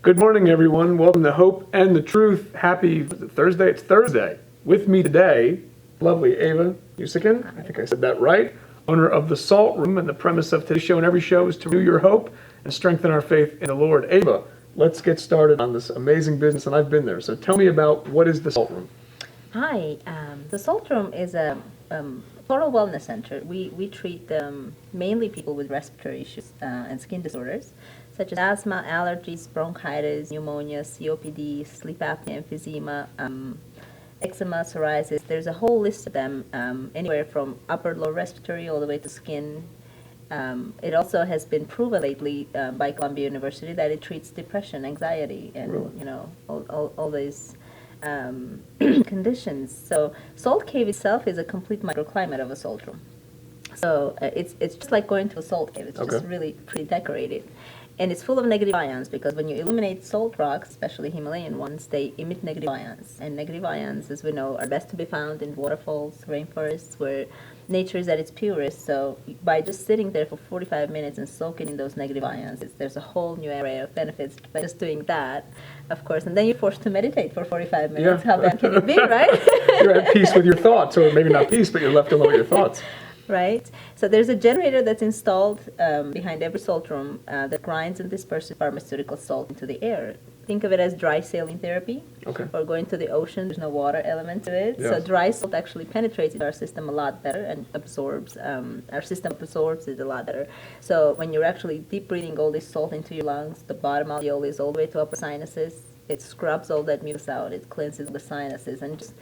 Good morning, everyone. Welcome to Hope and the Truth. Happy Thursday. It's Thursday. With me today, lovely Ava Usikin. I think I said that right. Owner of the Salt Room, and the premise of today's show and every show is to renew your hope and strengthen our faith in the Lord. Ava, let's get started on this amazing business, and I've been there. So tell me about what is the Salt Room. Hi, the Salt Room is a total wellness center. We treat mainly people with respiratory issues and skin disorders, such as asthma, allergies, bronchitis, pneumonia, COPD, sleep apnea, emphysema, eczema, psoriasis. There's a whole list of them, anywhere from upper lower respiratory all the way to skin. It also has been proven lately by Columbia University that it treats depression, anxiety, and Really? all these conditions. So Salt Cave itself is a complete microclimate of a salt room. So it's just like going to a salt cave. It's just really pretty decorated. And it's full of negative ions because when you illuminate salt rocks, especially Himalayan ones, they emit negative ions. And negative ions, as we know, are best to be found in waterfalls, rainforests, where nature is at its purest. So by just sitting there for 45 minutes and soaking in those negative ions, there's a whole new array of benefits by just doing that, of course. And then you're forced to meditate for 45 minutes. Yeah. How bad can it be, right? You're at peace with your thoughts, or maybe not peace, but you're left alone with your thoughts. Right. So there's a generator that's installed behind every salt room that grinds and disperses pharmaceutical salt into the air. Think of it as dry saline therapy. Okay. Or going to the ocean. There's no water element to it. Yes. So dry salt actually penetrates into our system a lot better and absorbs. Our system absorbs it a lot better. So when you're actually deep breathing all this salt into your lungs, the bottom alveoli all the way to upper sinuses, it scrubs all that mucus out. It cleanses the sinuses and just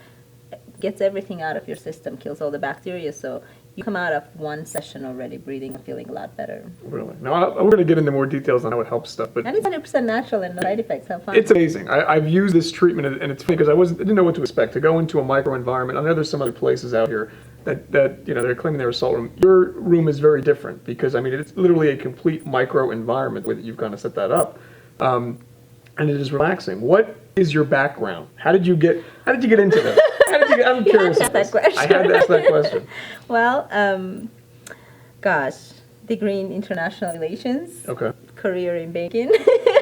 gets everything out of your system, kills all the bacteria. So you come out of one session already breathing and feeling a lot better. Really? Now, we're going to get into more details on how it helps stuff, but and it's 100% natural and no side effects. Have fun. It's amazing. I've used this treatment, and it's funny because I didn't know what to expect. To go into a microenvironment, I know there's some other places out here that they're claiming they're a salt room. Your room is very different because it's literally a complete microenvironment with you've kind of set that up, and it is relaxing. What is your background? How did you get into this? I'm curious. You had to ask that question. I had to ask that question. Well, degree in international relations. Okay. Career in banking.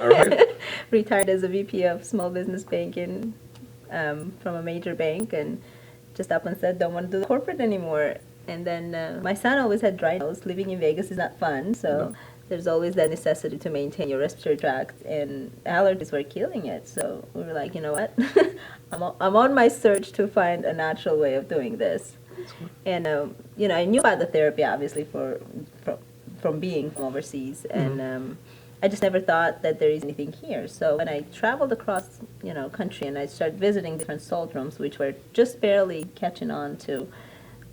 All right. Retired as a VP of small business banking from a major bank, and just up and said, don't want to do the corporate anymore. And then my son always had dry nose. Living in Vegas is not fun, so there's always that necessity to maintain your respiratory tract, and allergies were killing it. So we were like, you know what? I'm on my search to find a natural way of doing this. And I knew about the therapy obviously from being from overseas, and I just never thought that there is anything here. So when I traveled across country and I started visiting different salt rooms, which were just barely catching on to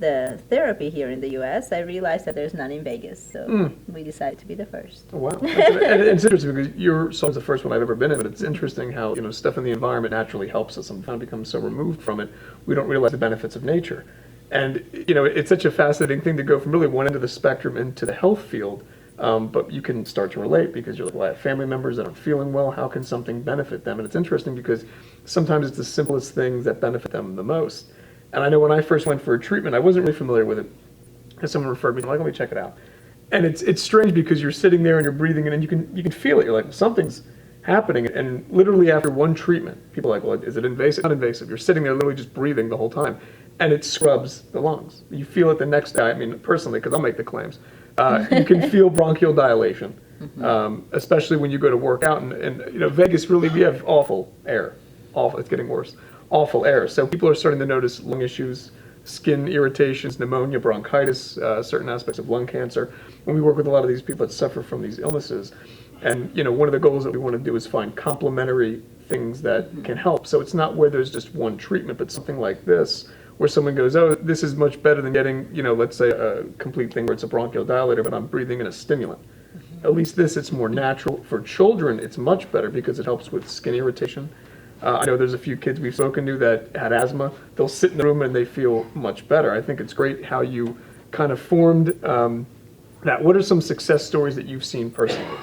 the therapy here in the U.S., I realized that there's none in Vegas, so we decided to be the first. Oh, wow. And it's interesting because your salt is the first one I've ever been in, but it's interesting how stuff in the environment naturally helps us. Sometimes we become so removed from it, we don't realize the benefits of nature. And it's such a fascinating thing to go from really one end of the spectrum into the health field, but you can start to relate because you're like, well, I have family members that aren't feeling well. How can something benefit them? And it's interesting because sometimes it's the simplest things that benefit them the most. And I know when I first went for a treatment, I wasn't really familiar with it. Because someone referred me, I'm like, let me check it out. And it's strange because you're sitting there and you're breathing and you can feel it. You're like, something's happening. And literally after one treatment, people are like, well, is it invasive? Not invasive. You're sitting there literally just breathing the whole time. And it scrubs the lungs. You feel it the next day. I mean, personally, because I'll make the claims. You can feel bronchial dilation, especially when you go to work out. And Vegas really, we have awful air. Awful. It's getting worse. Awful air. So people are starting to notice lung issues, skin irritations, pneumonia, bronchitis, certain aspects of lung cancer. When we work with a lot of these people that suffer from these illnesses, And, one of the goals that we want to do is find complementary things that can help. So it's not where there's just one treatment, but something like this, where someone goes, oh, this is much better than getting, let's say a complete thing where it's a bronchodilator, but I'm breathing in a stimulant. At least this, it's more natural. For children, it's much better because it helps with skin irritation. I know there's a few kids we've spoken to that had asthma. They'll sit in the room and they feel much better. I think it's great how you kind of formed that. What are some success stories that you've seen personally?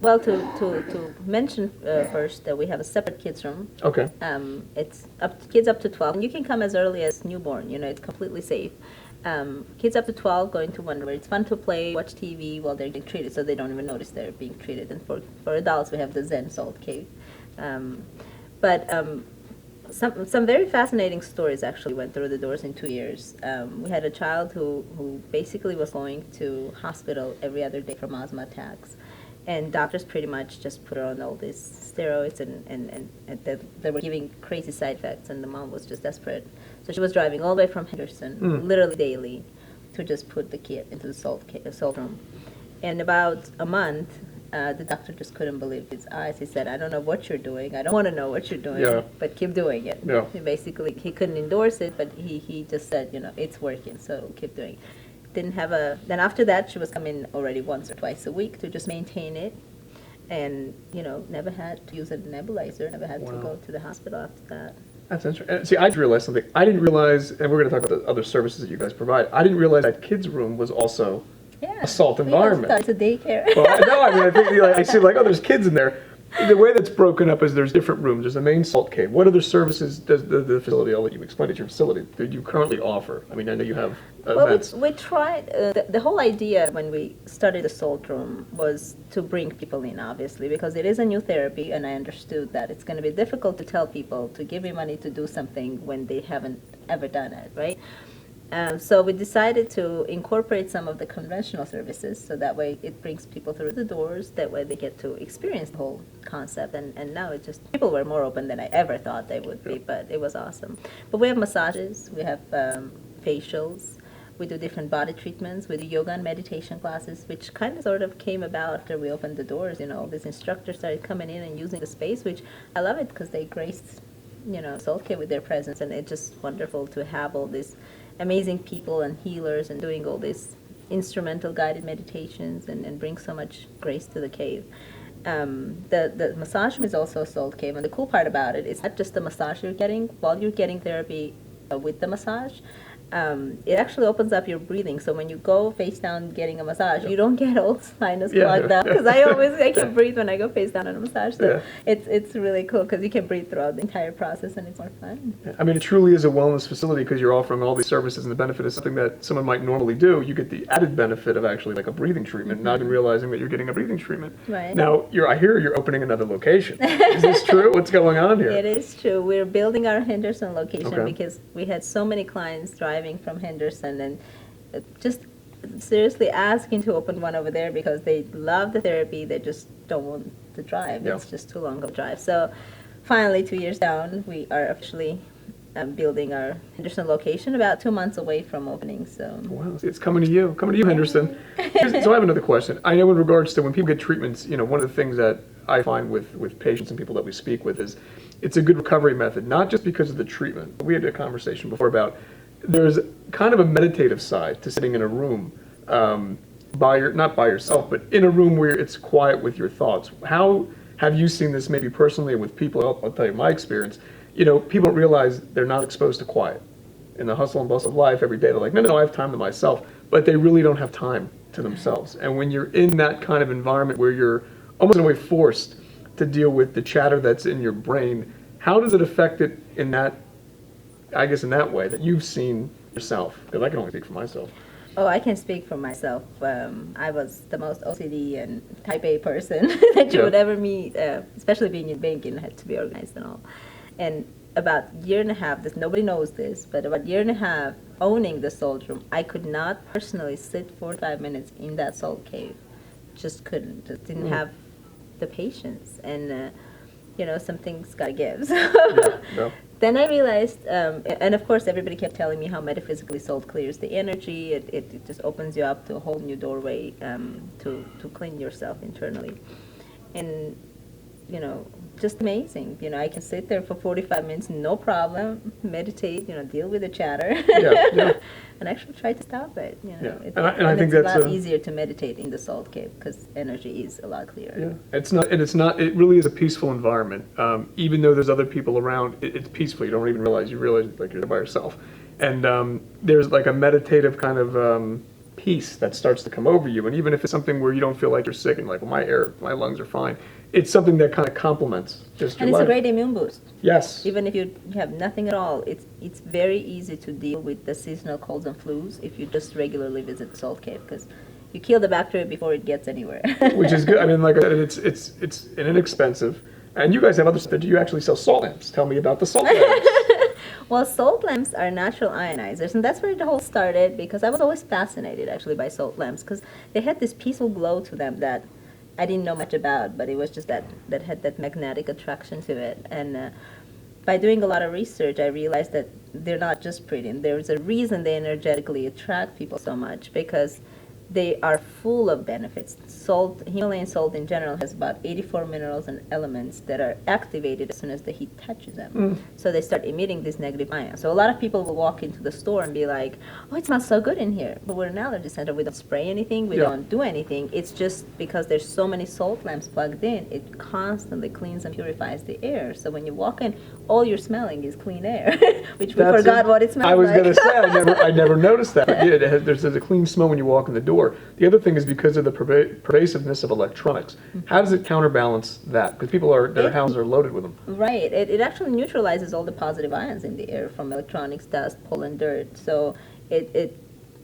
Well, to mention first that we have a separate kids room. Okay. It's kids up to 12, and you can come as early as newborn. It's completely safe. Kids up to 12 going to wonder where it's fun to play, watch TV while they're getting treated, so they don't even notice they're being treated. And for adults, we have the Zen Salt Cave. Some very fascinating stories actually went through the doors in 2 years. We had a child who basically was going to hospital every other day from asthma attacks. And doctors pretty much just put her on all these steroids and they were giving crazy side effects, and the mom was just desperate. So she was driving all the way from Henderson, literally daily, to just put the kid into the salt room. And about a month, the doctor just couldn't believe his eyes. He said, I don't know what you're doing. I don't want to know what you're doing, but keep doing it. Yeah. He couldn't endorse it, but he just said, it's working, so keep doing it. Then after that, she was coming already once or twice a week to just maintain it, and never had to use a nebulizer, never had to go to the hospital after that. That's interesting. See, I realized something. I didn't realize, and we're going to talk about the other services that you guys provide. I didn't realize that kids' room was also a salt environment. It's a daycare. Well, I think I see there's kids in there. The way that's broken up is there's different rooms. There's a main salt cave. What other services does the facility, I'll let you explain at your facility, that you currently offer? I mean, I know you have events. Well, we tried, the whole idea when we started the salt room was to bring people in, obviously, because it is a new therapy, and I understood that it's going to be difficult to tell people to give me money to do something when they haven't ever done it, right? So we decided to incorporate some of the conventional services, so that way it brings people through the doors, that way they get to experience the whole concept, and now people were more open than I ever thought they would be, but it was awesome. But we have massages, we have facials, we do different body treatments, we do yoga and meditation classes, which kind of sort of came about after we opened the doors. All these instructors started coming in and using the space, which I love it because they graced, Salt Cave with their presence, and it's just wonderful to have all these amazing people and healers and doing all these instrumental guided meditations and bring so much grace to the cave. The massage room is also a salt cave, and the cool part about it is not just the massage you're getting while you're getting therapy with the massage. It actually opens up your breathing. So when you go face down getting a massage, you don't get all sinus clogged up. Because I can breathe when I go face down on a massage. So it's really cool because you can breathe throughout the entire process, and it's more fun. I mean, it truly is a wellness facility because you're offering all these services, and the benefit is something that someone might normally do. You get the added benefit of actually like a breathing treatment, not even realizing that you're getting a breathing treatment. Right. Now, I hear you're opening another location. Is this true? What's going on here? It is true. We're building our Henderson location because we had so many clients driving from Henderson and just seriously asking to open one over there because they love the therapy. They just don't want to drive. It's just too long of a drive. So finally, 2 years down, we are officially building our Henderson location, about 2 months away from opening. So wow, it's coming to you, Henderson. So I have another question. I know in regards to when people get treatments, one of the things that I find with patients and people that we speak with is it's a good recovery method, not just because of the treatment. We had a conversation before about there's kind of a meditative side to sitting in a room not by yourself, but in a room where it's quiet with your thoughts. How have you seen this maybe personally with people? I'll tell you my experience. People don't realize they're not exposed to quiet. In the hustle and bustle of life every day, they're like, no, I have time to myself. But they really don't have time to themselves. And when you're in that kind of environment where you're almost in a way forced to deal with the chatter that's in your brain, how does it affect it in that way that you've seen yourself? Because I can only speak for myself. Oh, I can speak for myself. I was the most OCD and type A person that you would ever meet, especially being in banking, had to be organized and all. And about a year and a half, nobody knows this, but about a year and a half owning the salt room, I could not personally sit 45 minutes in that salt cave. Just couldn't. Just didn't have the patience. And, something's got to give. So then I realized, and of course, everybody kept telling me how metaphysically salt clears the energy. It just opens you up to a whole new doorway to clean yourself internally. And, just amazing. I can sit there for 45 minutes, no problem, meditate, deal with the chatter, Yeah. and actually try to stop it. Yeah. And I think it's that's a lot easier to meditate in the salt cave because energy is a lot clearer. Yeah, it really is a peaceful environment. Even though there's other people around, it's peaceful. You don't even realize like you're by yourself. And there's like a meditative kind of peace that starts to come over you. And even if it's something where you don't feel like you're sick and like, well, my lungs are fine, it's something that kind of complements just your And it's life. a great immune boost. Yes. Even if you have nothing at all, it's very easy to deal with the seasonal colds and flus if you just regularly visit the salt cave because you kill the bacteria before it gets anywhere. Which is good. I mean, like I said, it's inexpensive. And you guys have other stuff. Do you actually sell salt lamps? Tell me about the salt lamps. Well, salt lamps are natural ionizers, and that's where it all started because I was always fascinated actually by salt lamps because they had this peaceful glow to them that I didn't know much about, but it was just that had that magnetic attraction to it. And by doing a lot of research, I realized that they're not just pretty. And there's a reason they energetically attract people so much because they are full of benefits. Salt, Himalayan salt in general, has about 84 minerals and elements that are activated as soon as the heat touches them. So they start emitting these negative ions. So a lot of people will walk into the store and be like, oh, it smells so good in here. But we're an allergy center. We don't spray anything. We don't do anything. It's just because there's so many salt lamps plugged in, it constantly cleans and purifies the air. So when you walk in, all you're smelling is clean air, which we forgot what it smells like. I was going to say, I never noticed that. But yeah, there's a clean smell when you walk in the door. The other thing is because of the pervasiveness of electronics. How does it counterbalance that? Because their houses are loaded with them. Right. It actually neutralizes all the positive ions in the air from electronics, dust, pollen, dirt. So it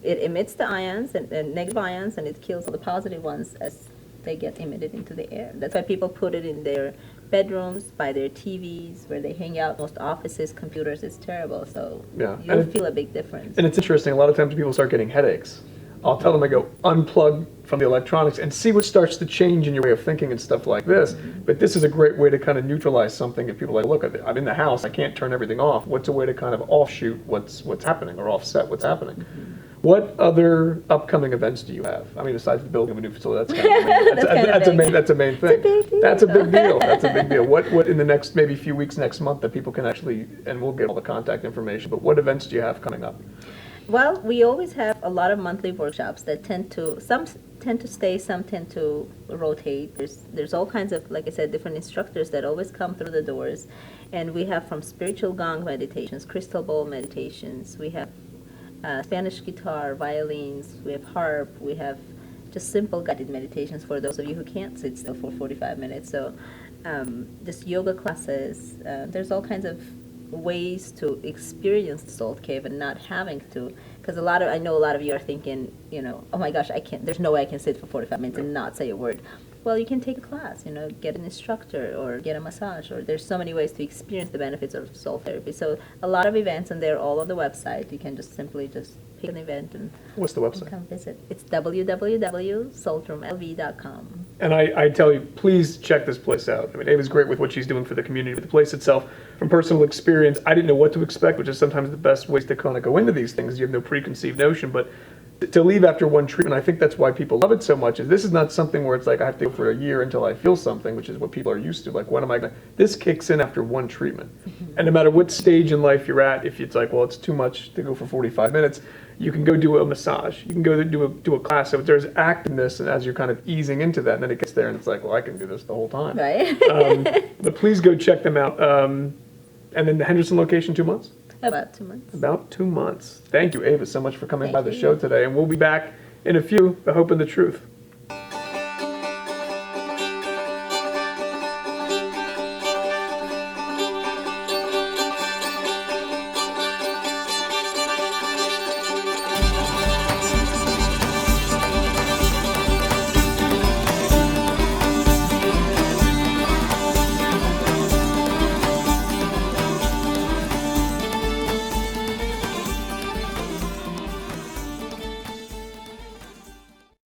emits the ions and negative ions, and it kills all the positive ones as they get emitted into the air. That's why people put it in their bedrooms, by their TVs, where they hang out, most offices, computers. It's terrible. So you'll feel a big difference. And it's interesting. A lot of times people start getting headaches. I'll tell them, I go, unplug from the electronics and see what starts to change in your way of thinking and stuff like this. But this is a great way to kind of neutralize something. If people are like, look, I'm in the house, I can't turn everything off. What's a way to kind of offshoot what's happening or offset what's happening? What other upcoming events do you have? I mean, besides the building of a new facility, that's a main thing. That's a big deal. That's a big deal. What in the next maybe few weeks, next month that people can actually, and we'll get all the contact information, but what events do you have coming up? Well, we always have a lot of monthly workshops that some tend to stay, some tend to rotate. There's all kinds of, like I said, different instructors that always come through the doors. And we have from spiritual gong meditations, crystal bowl meditations, we have Spanish guitar, violins, we have harp, we have just simple guided meditations for those of you who can't sit still for 45 minutes. So just yoga classes. There's all kinds of ways to experience the salt cave and not having to, because I know a lot of you are thinking, oh my gosh, there's no way I can sit for 45 minutes and not say a word. Well, you can take a class, get an instructor or get a massage, or there's so many ways to experience the benefits of salt therapy. So a lot of events, and they're all on the website. You can just simply pick an event and what's the website? Come visit. It's www.saltroomlv.com. And I tell you, please check this place out. I mean, Ava's great with what she's doing for the community, but the place itself, from personal experience, I didn't know what to expect, which is sometimes the best ways to kind of go into these things. You have no preconceived notion, but to leave after one treatment, I think that's why people love it so much, is this is not something where it's like I have to go for a year until I feel something, which is what people are used to. Like, when am I going to... This kicks in after one treatment. And no matter what stage in life you're at, if it's like, well, it's too much to go for 45 minutes, you can go do a massage. You can go do a class. So there's activeness, and as you're kind of easing into that, and then it gets there, and it's like, well, I can do this the whole time. Right. But please go check them out. And then the Henderson location, 2 months? About 2 months. About 2 months. Thank you, Ava, so much for coming by the you. show today. And we'll be back in a few, the hope and the truth.